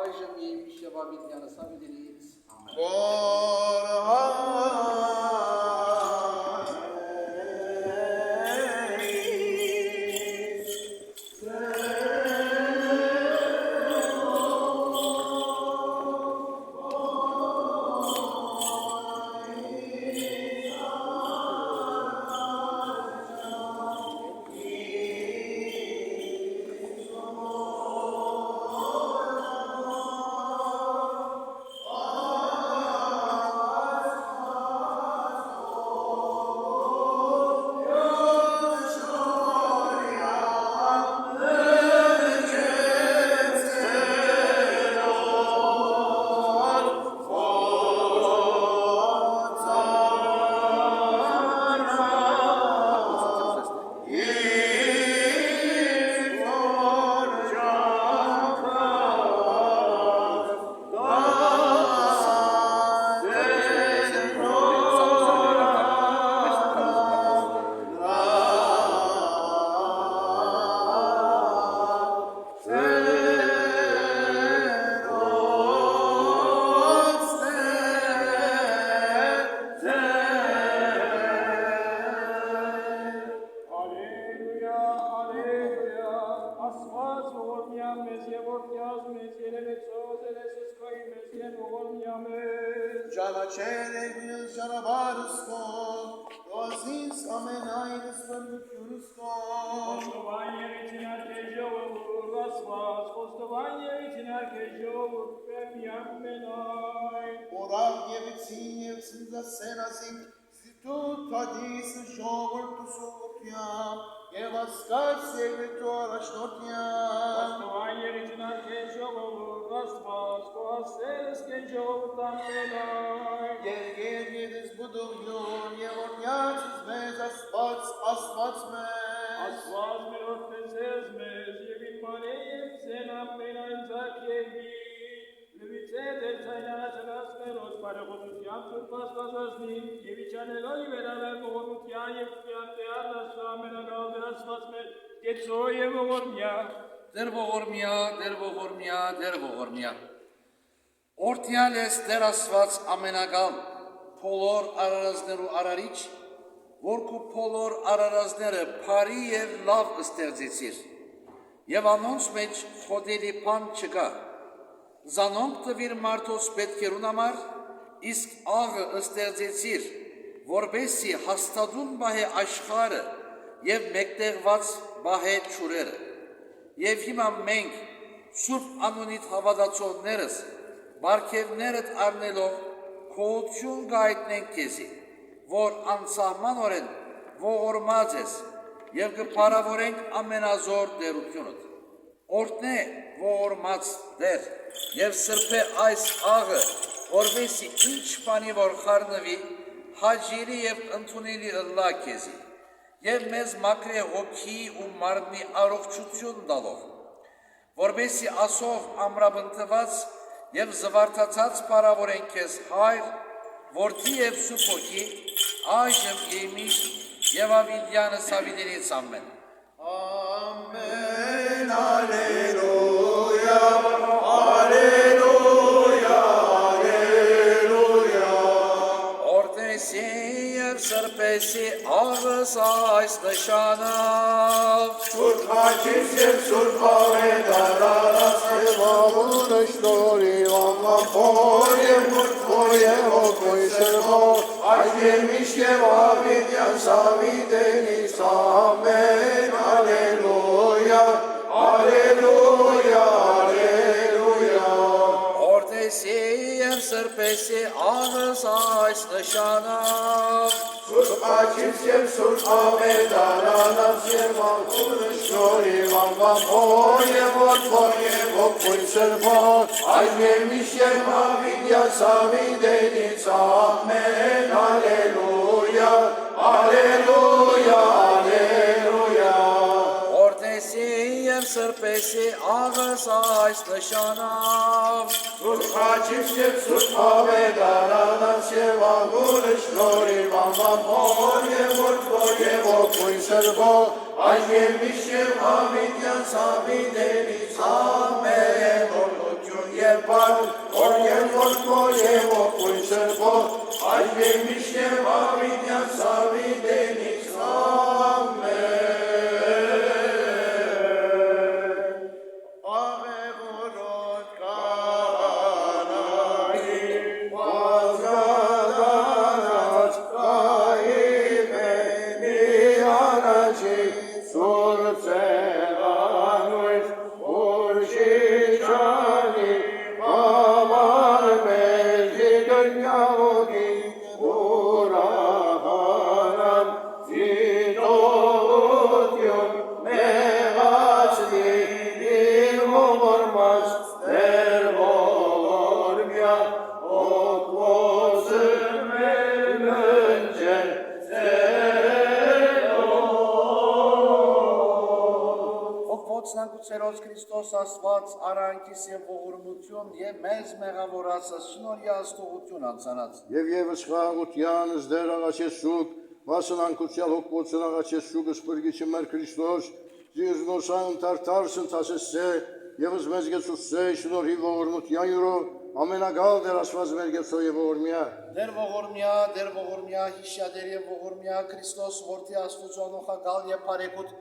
այժմ եւ ավիդյանը սամիդինից ամեն Օրթյալ ես Տեր Աստված ամենագալ, փոլոր արարածներու արարիչ, որ քու փոլոր արարածները բարի եւ լավ ստեղծեցիր, եւ անոնց մեջ խոդելի բան չկա, զանոնք տվիր մարդոց պետքերուն համար, իսկ աղը ստեղծեցիր, որբեսի հաստատուն բահե աշխարը եւ մեկտեղված բահե ճուրերը, եւ հիմա մենք Սուրբ անունիդ հավատացողներս բարգևներդ առնելով քոություն գայտնենք քեզի, որ անսահմանորեն ողորմած ես եւ կփարավորենք ամենազոր դերությունդ։ Օրհնե ողորմած Տեր եւ սրբե այս աղը, որովհետեւ ինչ բանի որ խառնվի, հաջիրի եւ ընդունելի ըլլա քեզի, եւ մեզ մաքրե հոգի ու մարմնի առողջություն տալով, որովհետեւ ասով ամրապնդված եւ զվարթացած փառավորենք քեզ Հայր, Որդի եւ Սուրբ Հոգի, այժմ եւ միշտ եւ ավիդյանս ավիդենից ամեն։ Ամեն, ալելույա, ալելույա, ալելույա։ Օրհնեսի եւ սրբեսի աղս այս նշանով, Սուրբ Հաճից եւ Սուրբ ավետարանս եւ ամունը շնորհի Փոր եւ մուտքոր եւ հոգոյ սրբոր, այս եւ միշտ եւ ավիդյան սավիդենից ամեն, ալելույա, ալելույա, ալելույա։ Օրհնեսի եւ սրբեսի աղս այս նշանով, Սուրբ Հաճից եւ Սուրբ ավետարանս եւ ամունը շնորհի Փոր եւ մուտքոր եւ հոգոյ սրբոր, այս եւ միշտ եւ ավիդյան սավիդենից ամեն, ալելույա, ալելույա, ալելույա։ Օրհնեսի եւ սրբեսի աղս այս նշանով, Սուրբ Հաճից եւ Սուրբ ավետարանս եւ ամունը շնորհի Փոր եւ մուտքոր եւ հոգոյ սրբոր, այս եւ միշտ եւ ավիդյան սավիդենից ամեն, օրհնություն եւ yemiş yevavidyan savidenix amen. Ave vorot kanai vazgadanat kaimeni anaci surcevanuit urşiçani avar mezi dünyavogi urahanan zidovutyon mevaçli ilmomormaz dervormya okvozun melmöncen Ոգվոցնանկուցերոց Քրիստոս Աստված արանքիս եւ ողորմություն եւ մեզ մեղավորացած շնորհի աստուղություն անցանած Եվ եւս խաղաղությանս դեր աղաչեսուկ, վասնանկության հոգվոցն աղաչեսուկս պրգիչը մեր Քրիստոս, զիրնոսան ընթարթարս ընթասեսե, եւս մեզ գեցուսե շնորհի ողորմության յուրո, ամենագալ դեր ասված մեր գեցո եւ ողորմյա։ դեր ողորմյա հիշադեր եւ ողորմյա Քրիստոս որդի աստուծո նոխագալ եւ բարեկոտ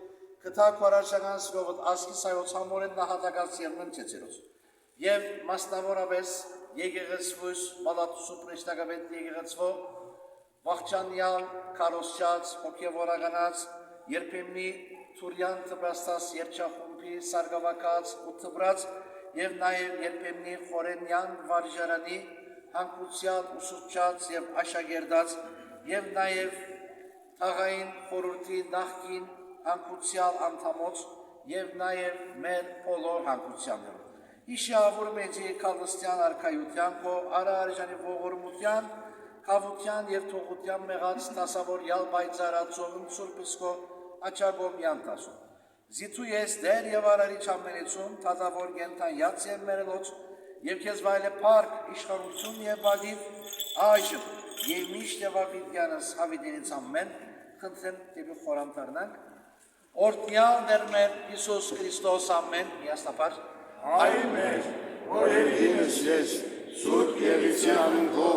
կտա քարաշական սրովդ ասկի սայոց համորեն նահատակած եւ մնցեցերոս եւ մասնավորապես եկեղեցուս մալատուսու պրեշտակաբեդ եկեղեցվո վախճանյալ կարոսչած հոգեվորականած երբեմնի թուրյան տպաստած երջախումբի սարգավակած ու տբրած եւ նաեւ երբեմնի խորենյան վարժարանի հանգուցյալ ուսուցչած եւ աշակերտած եւ նաեւ թաղային խորհրդի նախկին հանգուցյալ անդամոց եւ նաեւ մեր բոլոր հանգուցյանները Իշավուր մեջի քալստյան արքայության քո արարժանի ողորմության կավության եւ թողության մեղած տասավոր յալ բայցարացողն սուրբիսկո աչագոմյան տասու Զիթու ես դեր եւ արարիչ ամենեցում թազավոր գենթան յաց եւ մերելոց եւ քեզ վայլե փառք իշխանություն եւ բադիվ այժմ եւ միշտ եւ ավիդյանս հավիդենից ամեն խնդրեմ դեպի խորամտարնանք Օրդյալ դեր մեր Հիսուս Քրիստոս ամեն միասնապար Այմեր, որ երգինս ես, սուրբ եղիցյանն քո,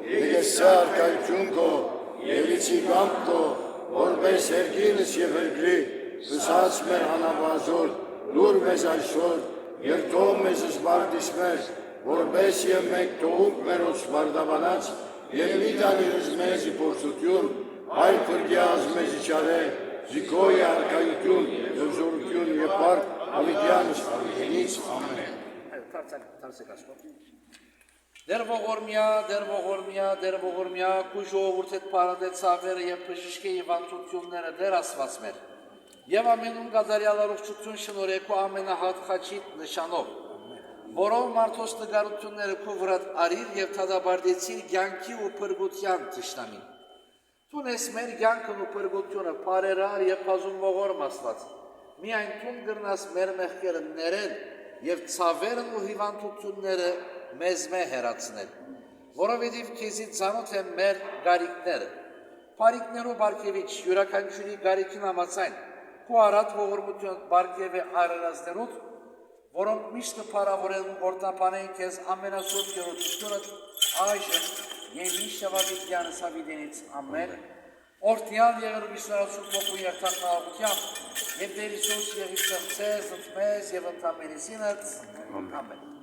եկեսա արկայություն քո, եղիցի գամք քո, որպես երգինս եւ երգրի, վսած մեր հանավազոր, լուր մեզ այսօր, երթով մեզ զբարդիս մեզ, որպես եւ մենք թողունք մերոց բարդաբանած, եւ մի տանիրս մեզ իպորսություն, այլ փրկյազ մեզ իչարե, զիկոյ արկայություն եւ զորություն եւ բարդ Ավիդյանս ավիդենից ամեն։ Դեր ողորմյա, կու ժողովուրդ հետ պարադե ծավերը և բժիշկե իվանցությունները դեր ասված մեր։ Եվ ամենում գազարյալ առողջություն շնորհեք ու ամենահատ խաչիտ նշանով, որով մարդոս տգարությունները կու վրատ արիր և թադաբարդեցիր գյանքի ու պրգության թշնամին։ Տունես մեր գյանքն ու պրգությունը պարերար և պազում ողորմ ասված, միայն տուն գրնաս մեր մեղքերը ներել և ծավերն ու հիվանդությունները մեզ մե հեռացնել, որովհետև քեզի ծանոթ են մեր գարիքները, պարիկներու բարգևիչ յուրաքանչյուրի գարիքին համաձայն, քու արատ ողորմություն բարգև է արարածներուդ, որոնք միշտ կփառավորեն ու գործնապանեն քեզ ամենասուրբ գերությունը այժմ եւ միշտ ավիդյանս ավիդենից ամեն Օրդյալ եղերուգիսնարացուկ ողու երթախաղությամբ եւ Տեր Հիսուս եղիստեղծես ընդմեզ եւ ընդամենեսինըց ամեն